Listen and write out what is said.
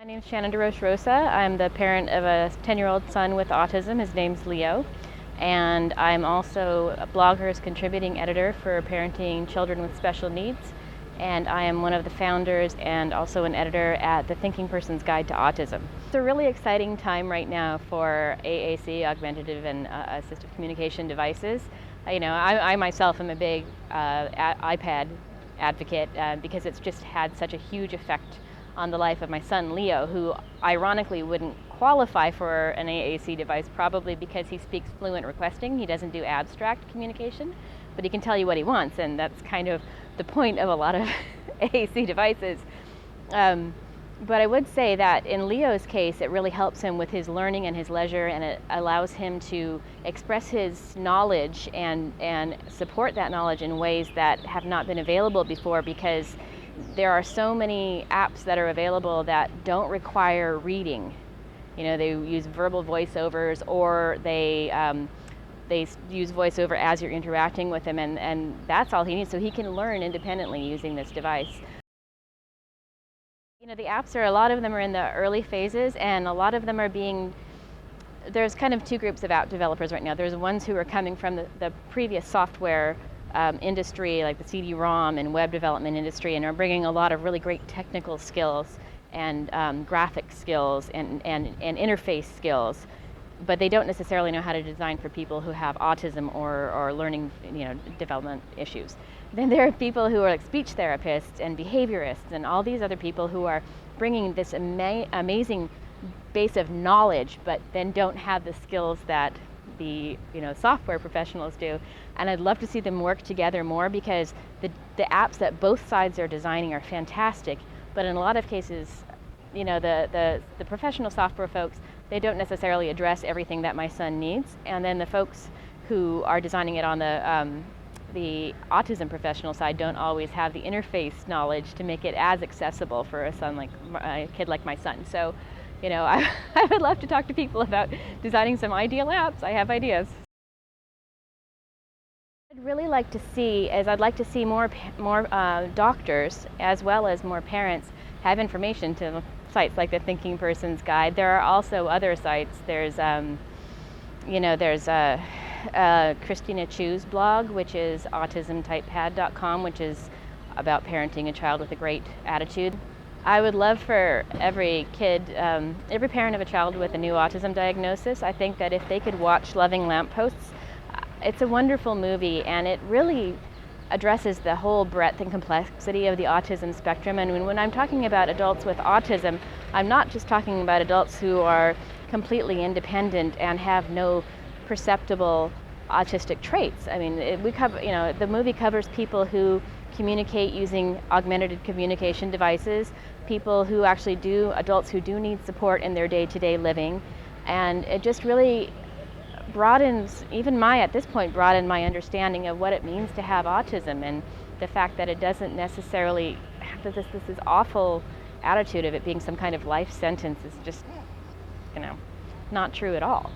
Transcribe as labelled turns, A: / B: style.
A: My name's Shannon Rosa. I'm the parent of a 10-year-old son with autism. His name's Leo. And I'm also a blogger's contributing editor for Parenting Children with Special Needs. And I am one of the founders and also an editor at The Thinking Person's Guide to Autism. It's a really exciting time right now for AAC, augmentative and assistive communication devices. I myself am a big iPad advocate because it's just had such a huge effect on the life of my son Leo, who ironically wouldn't qualify for an AAC device probably because he speaks fluent requesting. He doesn't do abstract communication, but he can tell you what he wants, and that's kind of the point of a lot of AAC devices. But I would say that in Leo's case, it really helps him with his learning and his leisure, and it allows him to express his knowledge and support that knowledge in ways that have not been available before, because there are so many apps that are available that don't require reading. They use verbal voiceovers, or they use voiceover as you're interacting with them, and that's all he needs, so he can learn independently using this device. The apps a lot of them are in the early phases, and a lot of them are there's kind of two groups of app developers right now. There's ones who are coming from the previous software industry, like the CD-ROM and web development industry, and are bringing a lot of really great technical skills and graphic skills and interface skills, but they don't necessarily know how to design for people who have autism or learning development issues. Then there are people who are like speech therapists and behaviorists and all these other people who are bringing this amazing base of knowledge, but then don't have the skills that the software professionals do. And I'd love to see them work together more, because the apps that both sides are designing are fantastic, but in a lot of cases, the professional software folks, they don't necessarily address everything that my son needs. And then the folks who are designing it on the autism professional side don't always have the interface knowledge to make it as accessible for a kid like my son. So, I would love to talk to people about designing some ideal apps. I have ideas. I'd really like to see more doctors, as well as more parents, have information to sites like the Thinking Person's Guide. There are also other sites. There's Christina Chu's blog, which is autismtypepad.com, which is about parenting a child with a great attitude. I would love for every parent of a child with a new autism diagnosis, I think that if they could watch Loving Lampposts, it's a wonderful movie, and it really addresses the whole breadth and complexity of the autism spectrum. And when I'm talking about adults with autism, I'm not just talking about adults who are completely independent and have no perceptible autistic traits. I mean, the movie covers people who communicate using augmentative communication devices, people who actually adults who do need support in their day-to-day living, and it just really broadens, at this point, my understanding of what it means to have autism, and the fact that it doesn't necessarily have this awful attitude of it being some kind of life sentence is just, not true at all.